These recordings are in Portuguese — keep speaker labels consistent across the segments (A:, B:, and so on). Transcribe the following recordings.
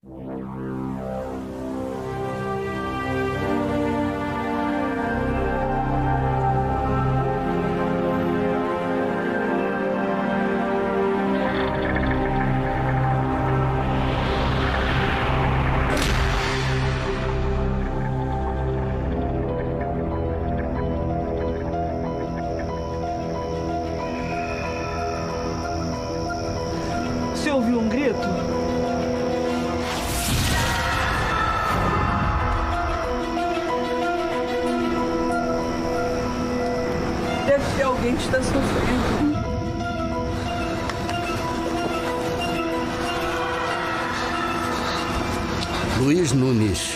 A: Você ouviu um grito? Deve ter alguém que está sofrendo.
B: Luiz Nunes,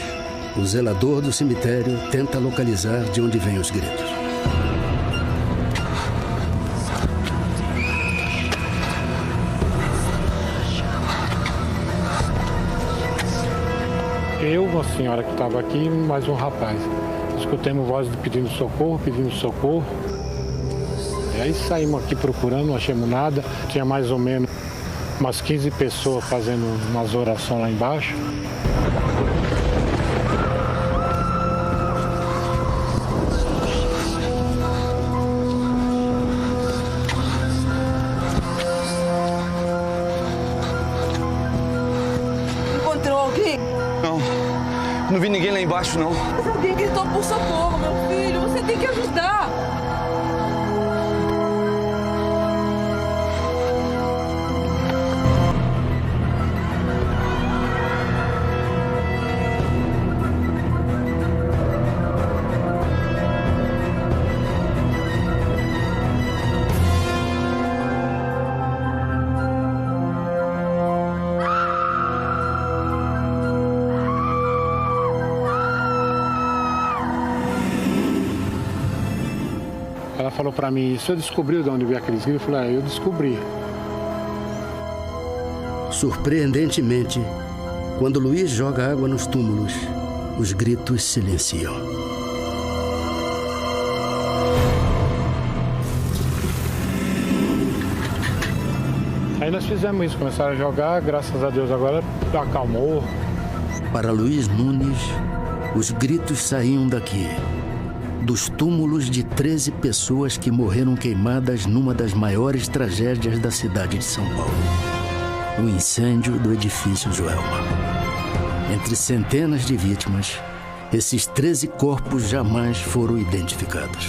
B: o zelador do cemitério, tenta localizar de onde vêm os gritos.
C: Eu, uma senhora que estava aqui, mais um rapaz. Escutamos voz pedindo socorro, pedindo socorro. E aí saímos aqui procurando, não achamos nada. Tinha mais ou menos umas 15 pessoas fazendo umas orações lá embaixo.
A: Encontrou alguém?
D: Não vi ninguém lá embaixo, não.
A: Mas alguém gritou por socorro, meu filho. Você tem que ajudar.
C: Ela falou para mim, o senhor descobriu de onde veio aqueles gritos? Eu falei, eu descobri.
B: Surpreendentemente, quando Luiz joga água nos túmulos, os gritos silenciam.
C: Aí nós fizemos isso, começaram a jogar, graças a Deus agora acalmou.
B: Para Luiz Nunes, os gritos saíam daqui, dos túmulos de 13 pessoas que morreram queimadas numa das maiores tragédias da cidade de São Paulo, o incêndio do edifício Joelma. Entre centenas de vítimas, esses 13 corpos jamais foram identificados.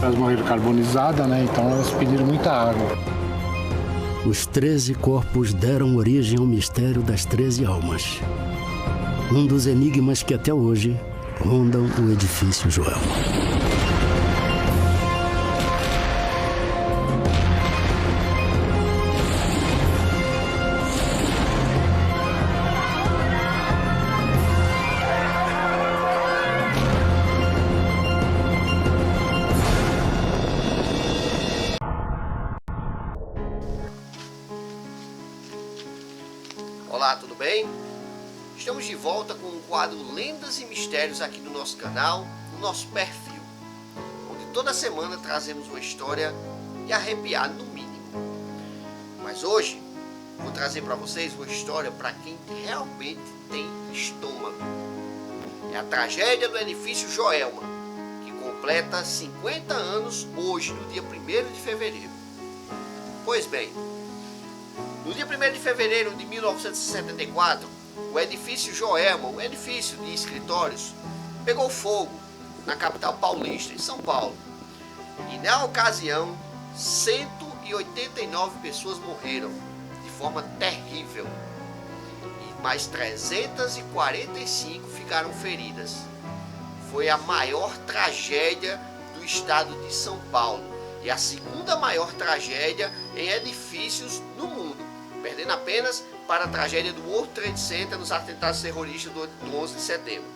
C: Elas morreram carbonizadas, né? Então elas pediram muita água.
B: Os 13 corpos deram origem ao mistério das 13 almas. Um dos enigmas que até hoje rondam o edifício Joelma.
E: Olá, tudo bem? Estamos de volta com o quadro Lendas e Mistérios aqui no nosso canal, no nosso perfil, onde toda semana trazemos uma história de arrepiar no mínimo. Mas hoje vou trazer para vocês uma história para quem realmente tem estômago. É a tragédia do edifício Joelma, que completa 50 anos hoje, no dia 1º de fevereiro. Pois bem, no dia 1º de fevereiro de 1974, o edifício Joelma, um edifício de escritórios, pegou fogo na capital paulista, em São Paulo. E na ocasião, 189 pessoas morreram de forma terrível. E mais 345 ficaram feridas. Foi a maior tragédia do estado de São Paulo e a segunda maior tragédia em edifícios no mundo, perdendo apenas para a tragédia do World Trade Center nos atentados terroristas do 11 de setembro.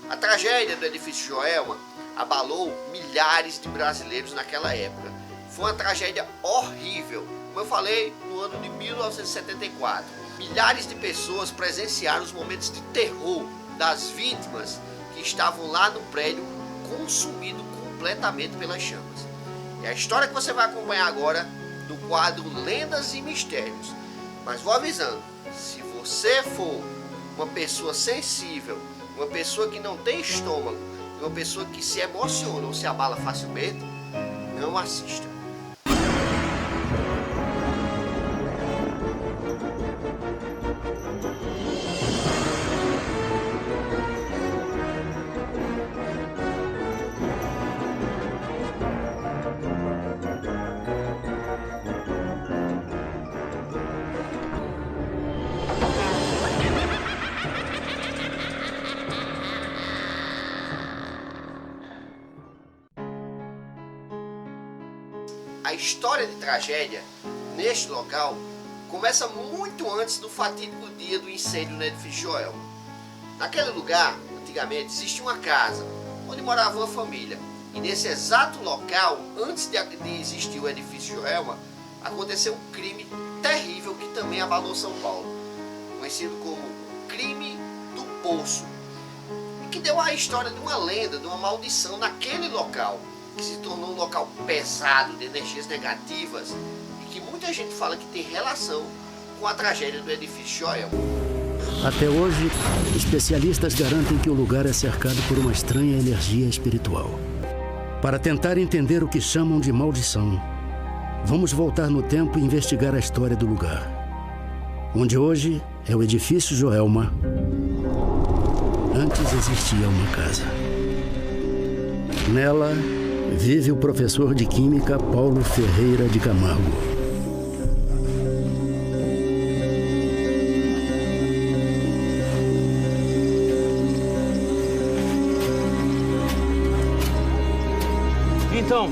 E: A tragédia do edifício Joelma abalou milhares de brasileiros naquela época. Foi uma tragédia horrível, como eu falei, no ano de 1974. Milhares de pessoas presenciaram os momentos de terror das vítimas que estavam lá no prédio, consumido completamente pelas chamas. É a história que você vai acompanhar agora no quadro Lendas e Mistérios. Mas vou avisando, se você for uma pessoa sensível, uma pessoa que não tem estômago, uma pessoa que se emociona ou se abala facilmente, não assista. A história de tragédia neste local começa muito antes do fatídico dia do incêndio no edifício Joelma. Naquele lugar, antigamente, existia uma casa onde morava uma família. E nesse exato local, antes de existir o edifício Joelma, aconteceu um crime terrível que também abalou São Paulo, conhecido como o crime do Poço, e que deu a história de uma lenda, de uma maldição naquele local, que se tornou um local pesado de energias negativas e que muita gente fala que tem relação com a tragédia do edifício Joelma.
B: Até hoje, especialistas garantem que o lugar é cercado por uma estranha energia espiritual. Para tentar entender o que chamam de maldição, vamos voltar no tempo e investigar a história do lugar, onde hoje é o edifício Joelma. Antes existia uma casa. Nela vive o professor de Química Paulo Ferreira de Camargo.
F: Então,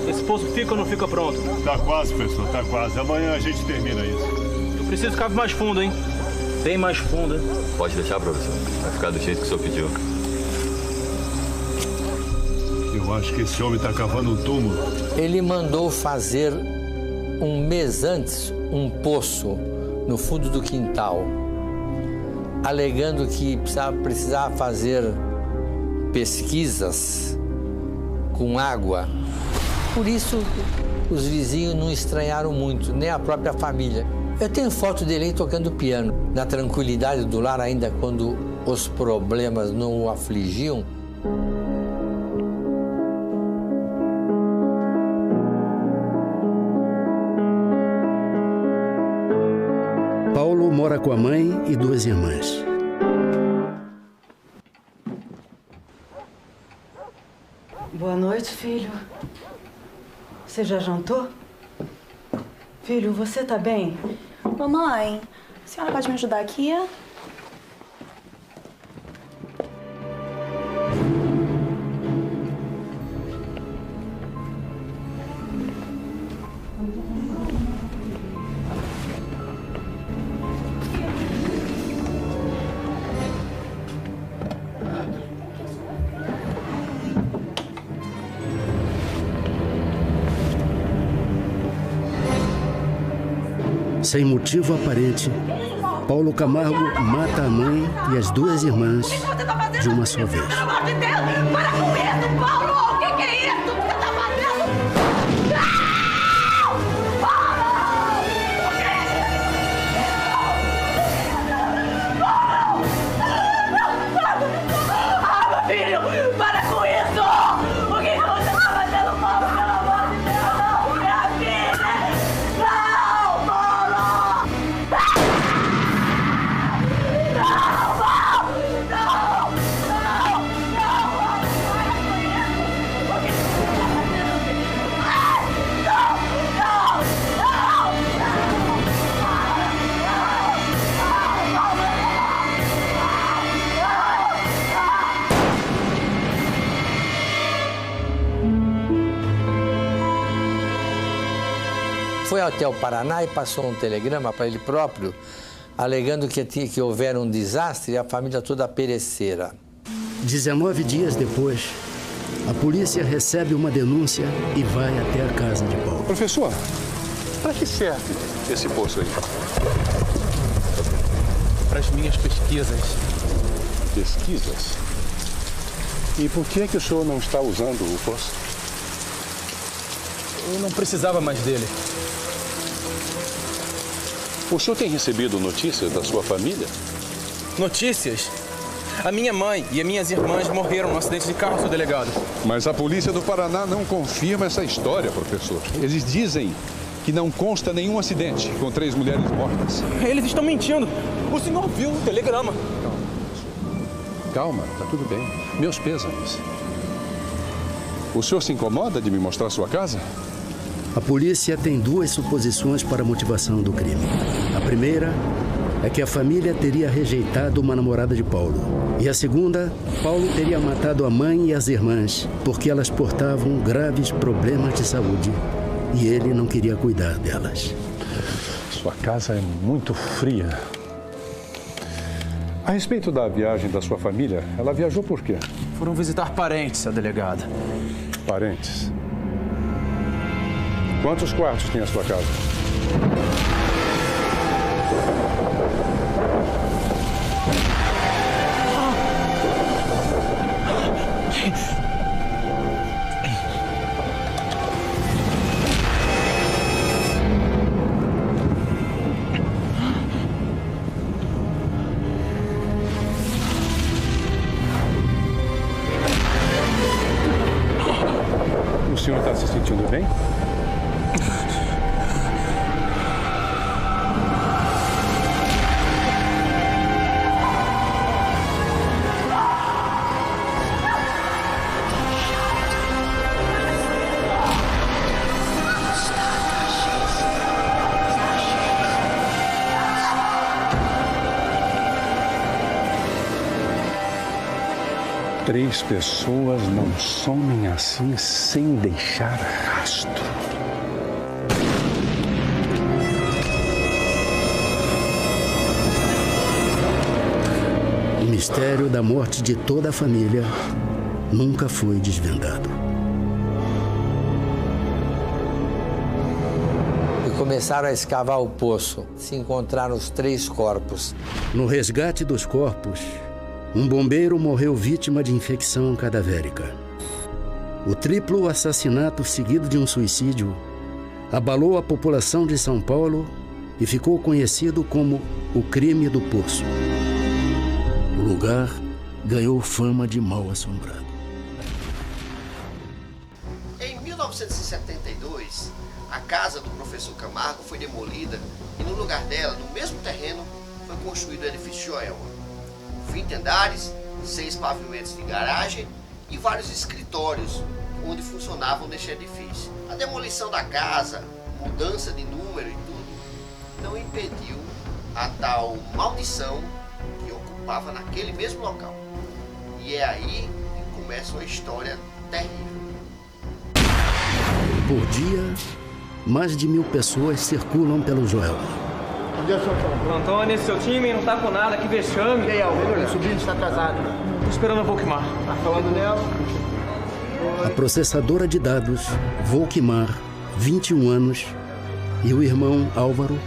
F: esse poço fica ou não fica pronto?
G: Tá quase, professor, tá quase. Amanhã a gente termina isso.
F: Eu preciso que cave mais fundo, hein? Bem mais fundo, hein?
H: Pode deixar, professor. Vai ficar do jeito que o senhor pediu.
G: Eu acho que esse homem tá cavando um túmulo.
I: Ele mandou fazer um mês antes um poço no fundo do quintal, alegando que precisava fazer pesquisas com água. Por isso, os vizinhos não estranharam muito, nem a própria família. Eu tenho foto dele aí tocando piano, na tranquilidade do lar, ainda quando os problemas não o afligiam.
B: Paulo mora com a mãe e 2 irmãs.
J: Boa noite, filho. Você já jantou? Filho, você tá bem?
K: Mamãe, a senhora pode me ajudar aqui?
B: Sem motivo aparente, Paulo Camargo mata a mãe e as 2 irmãs de uma só vez.
A: Pelo amor de Deus, para com isso, Paulo! O que é isso que você está fazendo? Não! Paulo! O que é isso? Ah, meu filho, para com isso! O que você está fazendo, Paulo? Pelo amor de Deus, não! Minha filha! Não, Paulo!
I: Foi até o Paraná e passou um telegrama para ele próprio, alegando que houvera um desastre e a família toda perecera.
B: 19 dias depois, a polícia recebe uma denúncia e vai até a casa de Paulo.
G: Professor, para que serve esse poço aí?
F: Para as minhas pesquisas.
G: Pesquisas? E por que o senhor não está usando o poço?
F: Eu não precisava mais dele.
G: O senhor tem recebido notícias da sua família?
F: Notícias? A minha mãe e as minhas irmãs morreram num acidente de carro, seu delegado.
G: Mas a polícia do Paraná não confirma essa história, professor. Eles dizem que não consta nenhum acidente com 3 mulheres mortas.
F: Eles estão mentindo. O senhor viu o telegrama.
G: Calma, tá tudo bem. Meus pêsames. O senhor se incomoda de me mostrar sua casa?
B: A polícia tem 2 suposições para a motivação do crime. A primeira é que a família teria rejeitado uma namorada de Paulo. E a segunda, Paulo teria matado a mãe e as irmãs porque elas portavam graves problemas de saúde e ele não queria cuidar delas.
G: Sua casa é muito fria. A respeito da viagem da sua família, ela viajou por quê?
F: Foram visitar parentes, seu delegado.
G: Parentes? Quantos quartos tem a sua casa? O senhor está se sentindo bem? Três pessoas não somem assim sem deixar rastro.
B: O mistério da morte de toda a família nunca foi desvendado.
I: E começaram a escavar o poço. Se encontraram os 3 corpos.
B: No resgate dos corpos, um bombeiro morreu vítima de infecção cadavérica. O triplo assassinato seguido de um suicídio abalou a população de São Paulo e ficou conhecido como o crime do Poço. O lugar ganhou fama de mal-assombrado.
E: Em 1972, a casa do professor Camargo foi demolida e no lugar dela, no mesmo terreno, foi construído o edifício Joelma. 20 andares, 6 pavimentos de garagem e vários escritórios onde funcionavam neste edifício. A demolição da casa, mudança de número e tudo, não impediu a tal maldição que ocupava naquele mesmo local. E é aí que começa uma história terrível.
B: Por dia, mais de 1000 pessoas circulam pelo Joelma.
L: Bom dia, senhor
F: Antônio, seu time não tá com nada, que vexame.
L: E aí, Alvino, meu sobrinho está casado.
F: Tô esperando a Volkmar.
L: Tá falando nela?
B: A processadora de dados, Volkmar, 21 anos, e o irmão Álvaro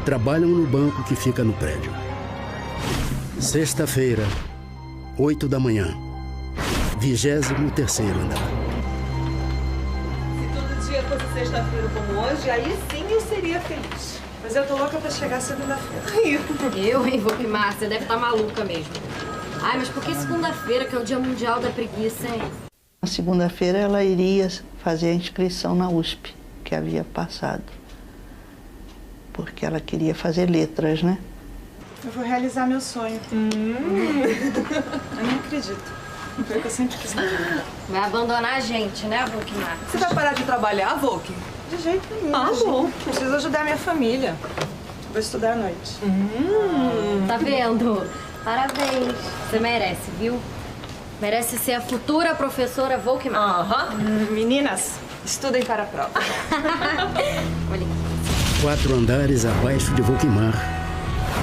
B: trabalham no banco que fica no prédio. Sexta-feira, 8 da manhã, 23º andar.
M: Se todo dia fosse sexta-feira como hoje, aí sim eu seria feliz. Mas eu tô louca pra chegar segunda-feira.
N: Eu, hein, Volkmar? Você deve estar maluca mesmo. Ai, mas por que segunda-feira, que é o Dia Mundial da Preguiça, hein?
O: Na segunda-feira ela iria fazer a inscrição na USP, que havia passado. Porque ela queria fazer letras, né?
M: Eu vou realizar meu sonho. Eu não acredito. Foi o que eu sempre quis na vida.
N: Vai abandonar a gente, né, Volkmar?
M: Você vai parar de trabalhar, Volk? De jeito nenhum. Ah, bom. Preciso ajudar minha família. Vou estudar à noite.
N: Tá vendo? Parabéns. Você merece, viu? Merece ser a futura professora Volkmar.
M: Meninas, estudem para a prova.
N: Olha.
B: 4 andares abaixo de Volkmar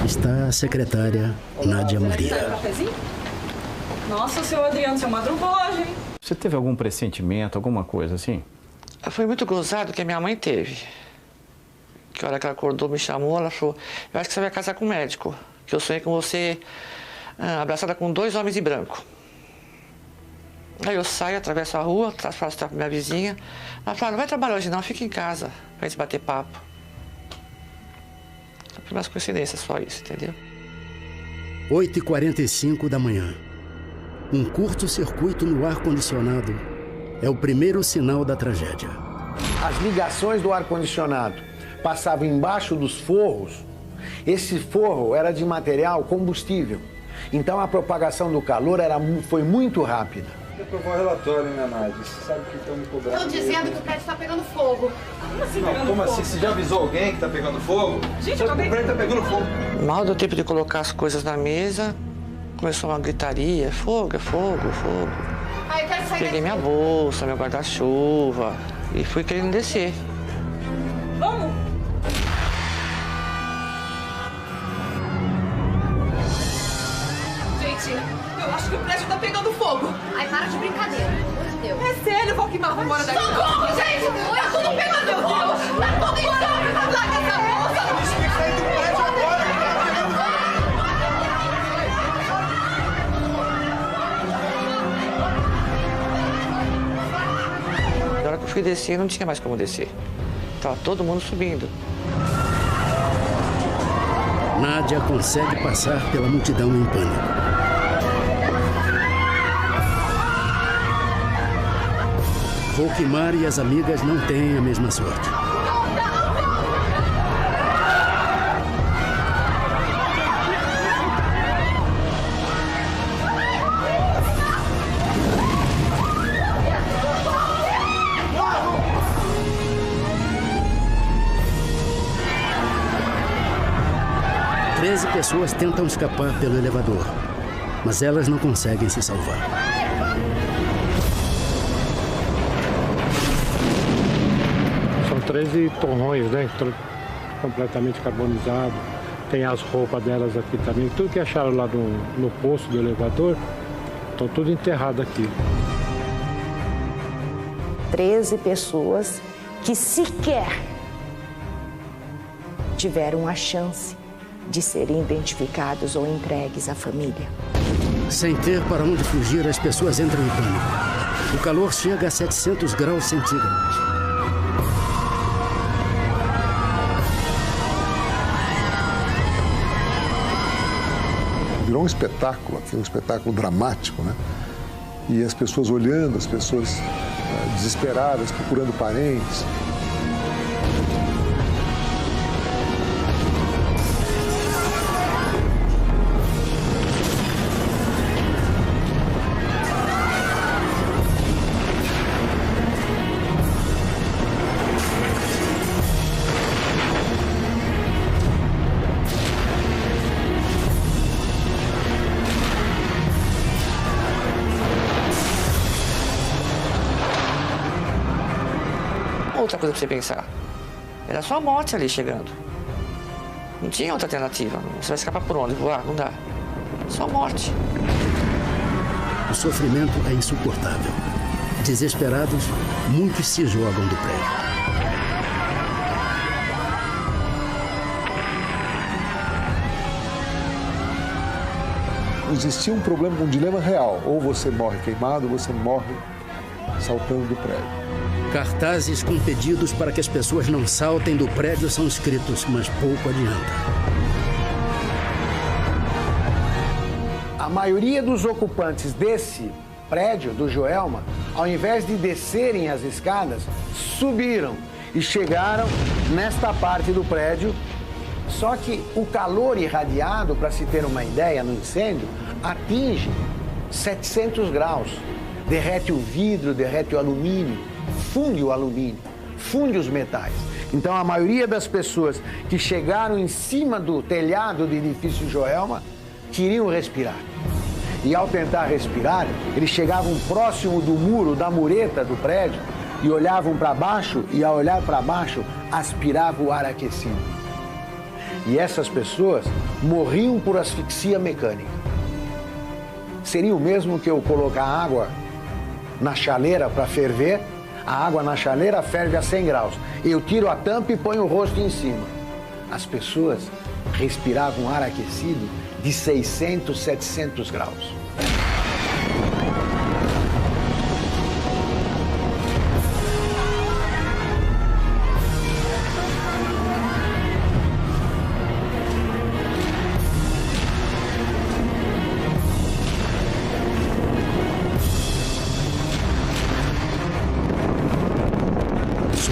B: está a secretária Nádia Maria.
M: Quer um cafezinho? Nossa, seu Adriano, seu madrugou hoje, hein?
P: Você teve algum pressentimento, alguma coisa assim?
Q: Foi muito gozado que a minha mãe teve. Que a hora que ela acordou, me chamou, ela falou: eu acho que você vai casar com um médico. Que eu sonhei com você abraçada com 2 homens de branco. Aí eu saio, atravesso a rua, faço pra minha vizinha. Ela fala: não vai trabalhar hoje não, fica em casa pra gente bater papo. Foi umas coincidências só isso, entendeu?
B: 8h45 da manhã. Um curto-circuito no ar-condicionado é o primeiro sinal da tragédia.
R: As ligações do ar-condicionado passavam embaixo dos forros. Esse forro era de material combustível. Então a propagação do calor foi muito rápida.
S: Você aprovou o relatório, né, Nádia? Você sabe que estão me cobrando.
K: Estão dizendo que o prédio está pegando fogo.
S: Como assim, como assim? Você já avisou alguém que está pegando fogo?
K: Gente,
S: o prédio está pegando fogo.
Q: Mal deu tempo de colocar as coisas na mesa, começou uma gritaria, fogo, fogo, fogo.
K: Ah, eu quero sair
Q: Peguei
K: daqui.
Q: minha bolsa, meu guarda-chuva e fui querendo descer.
K: Vamos! Gente, eu acho que o prédio tá pegando fogo.
N: Ai, para de brincadeira, pelo amor de Deus.
K: É sério, Valquimar, vamos embora daqui. Socorro, gente! Tá tudo pegando, meu Deus! Tá tudo em chamas! Larga essa bolsa!
S: Isso tem que sair do prédio agora, que tá pegando
Q: Na hora que eu fui descer, não tinha mais como descer. Tava todo mundo subindo.
B: Nádia consegue passar pela multidão em pânico. Valquimar e as amigas não têm a mesma sorte. Treze pessoas tentam escapar pelo elevador, mas elas não conseguem se salvar.
C: São 13 torrões, né? Completamente carbonizados. Tem as roupas delas aqui também. Tudo que acharam lá no poço do elevador, estão tudo enterrado aqui.
T: 13 pessoas que sequer tiveram a chance de serem identificados ou entregues à família.
B: Sem ter para onde fugir, as pessoas entram em pânico. O calor chega a 700 graus centígrados.
U: Virou um espetáculo aqui, um espetáculo dramático, né? E as pessoas olhando, as pessoas desesperadas, procurando parentes.
Q: Outra coisa pra você pensar. Era só a morte ali chegando. Não tinha outra alternativa. Você vai escapar por onde? Voar? Não dá. Só a morte.
B: O sofrimento é insuportável. Desesperados, muitos se jogam do prédio.
U: Existia um problema, um dilema real. Ou você morre queimado, ou você morre saltando do prédio.
B: Cartazes com pedidos para que as pessoas não saltem do prédio são escritos, mas pouco adianta.
R: A maioria dos ocupantes desse prédio, do Joelma, ao invés de descerem as escadas, subiram e chegaram nesta parte do prédio. Só que o calor irradiado, para se ter uma ideia, no incêndio, atinge 700 graus. Derrete o vidro, derrete o alumínio, funde o alumínio, funde os metais. Então a maioria das pessoas que chegaram em cima do telhado do edifício Joelma queriam respirar. E ao tentar respirar, eles chegavam próximo do muro, da mureta do prédio e olhavam para baixo e ao olhar para baixo aspiravam o ar aquecido. E essas pessoas morriam por asfixia mecânica. Seria o mesmo que eu colocar água na chaleira para ferver, a água na chaleira ferve a 100 graus. Eu tiro a tampa e ponho o rosto em cima. As pessoas respiravam ar aquecido de 600, 700 graus.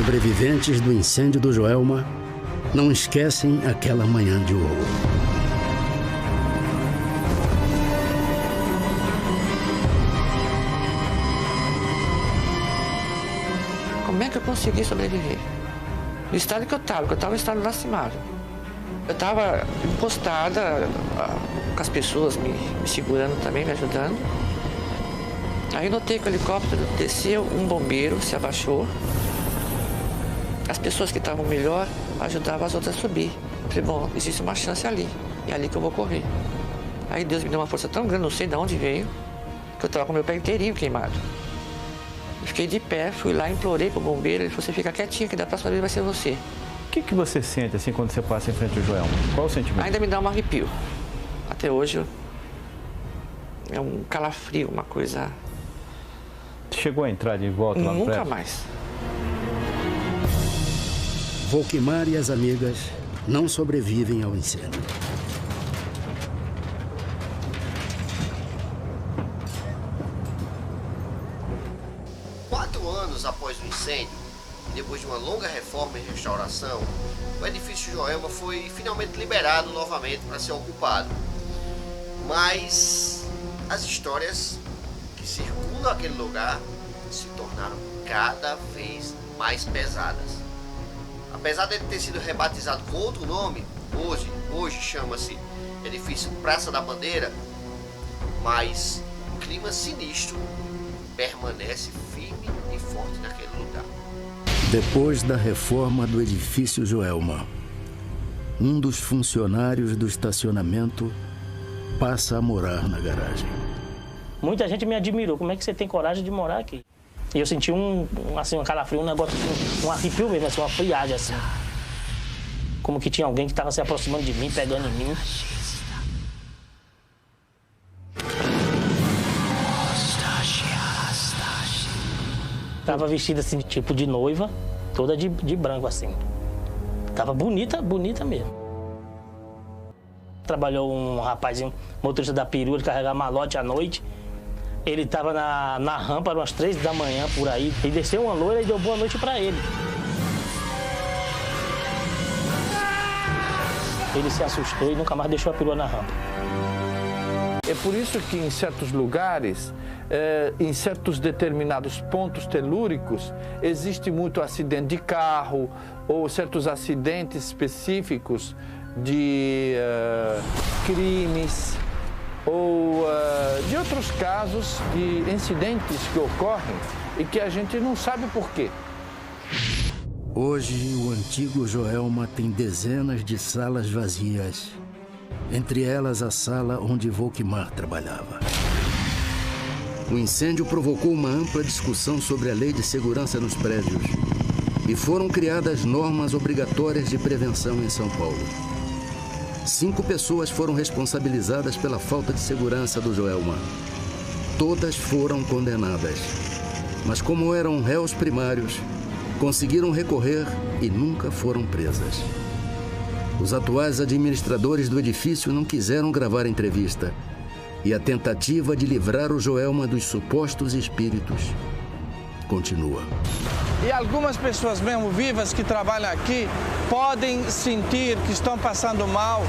B: sobreviventes do incêndio do Joelma não esquecem aquela manhã de horror.
Q: Como é que eu consegui sobreviver? No estado que eu estava no estado lastimável. Eu estava encostada, com as pessoas me segurando também, me ajudando. Aí notei que o helicóptero desceu, um bombeiro se abaixou. As pessoas que estavam melhor ajudavam as outras a subir. Falei, bom, existe uma chance ali, é ali que eu vou correr. Aí Deus me deu uma força tão grande, não sei de onde veio, que eu estava com meu pé inteirinho queimado. Eu fiquei de pé, fui lá, implorei pro bombeiro, ele falou, você fica quietinho que da próxima vez vai ser você.
P: O que você sente assim quando você passa em frente ao Joelma? Qual o sentimento?
Q: Ainda me dá um arrepio. Até hoje é um calafrio, uma coisa...
P: Chegou a entrar de volta lá no prédio?
Q: Nunca mais.
B: Volquimar e as amigas não sobrevivem ao incêndio.
E: Após o incêndio, e depois de uma longa reforma e restauração, o edifício Joelma foi finalmente liberado novamente para ser ocupado. Mas as histórias que circundam aquele lugar se tornaram cada vez mais pesadas. Apesar dele ter sido rebatizado com outro nome, hoje chama-se Edifício Praça da Bandeira, mas o clima sinistro permanece firme e forte naquele lugar.
B: Depois da reforma do edifício Joelma, um dos funcionários do estacionamento passa a morar na garagem.
D: Muita gente me admirou. Como é que você tem coragem de morar aqui? E eu senti um calafrio, um negócio, um arrepio mesmo, assim, uma friagem assim. Como que tinha alguém que estava se aproximando de mim, pegando em mim. Tava vestida assim, tipo de noiva, toda de branco assim. Tava bonita, bonita mesmo. Trabalhou um rapazinho, motorista da perua, de carregar malote à noite. Ele tava na rampa, eram umas 3 da manhã por aí. Ele desceu uma loira e deu boa noite pra ele. Ele se assustou e nunca mais deixou a perua na rampa.
V: É por isso que em certos lugares, em certos determinados pontos telúricos, existe muito acidente de carro ou certos acidentes específicos de crimes ou de outros casos de incidentes que ocorrem e que a gente não sabe por quê.
B: Hoje, o antigo Joelma tem dezenas de salas vazias. Entre elas, a sala onde Volquimar trabalhava. O incêndio provocou uma ampla discussão sobre a lei de segurança nos prédios e foram criadas normas obrigatórias de prevenção em São Paulo. 5 pessoas foram responsabilizadas pela falta de segurança do Joelma. Todas foram condenadas, mas como eram réus primários, conseguiram recorrer e nunca foram presas. Os atuais administradores do edifício não quiseram gravar a entrevista e a tentativa de livrar o Joelma dos supostos espíritos continua.
V: E algumas pessoas mesmo vivas que trabalham aqui podem sentir que estão passando mal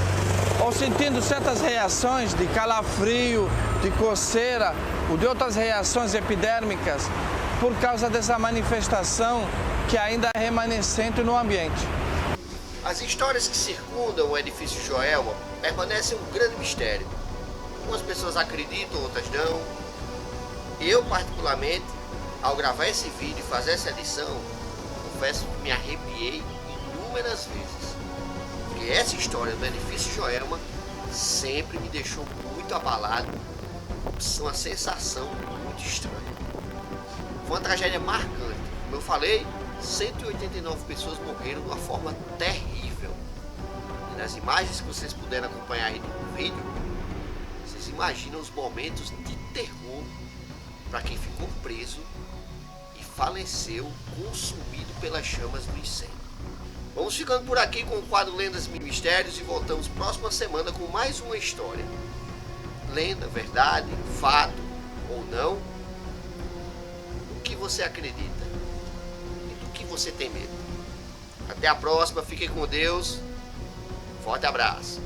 V: ou sentindo certas reações de calafrio, de coceira ou de outras reações epidérmicas por causa dessa manifestação que ainda é remanescente no ambiente.
E: As histórias que circundam o edifício Joelma permanecem um grande mistério. Algumas pessoas acreditam, outras não. Eu, particularmente, ao gravar esse vídeo e fazer essa edição, confesso que me arrepiei inúmeras vezes. Porque essa história do edifício Joelma sempre me deixou muito abalado. Uma sensação muito estranha. Foi uma tragédia marcante. Como eu falei, 189 pessoas morreram de uma forma terrível. E nas imagens que vocês puderam acompanhar aí no vídeo, vocês imaginam os momentos de terror para quem ficou preso e faleceu consumido pelas chamas do incêndio. Vamos ficando por aqui com o quadro Lendas e Mistérios e voltamos próxima semana com mais uma história. Lenda, verdade, fato ou não? O que você acredita? você tem medo. Até a próxima, fiquem com Deus. Forte abraço.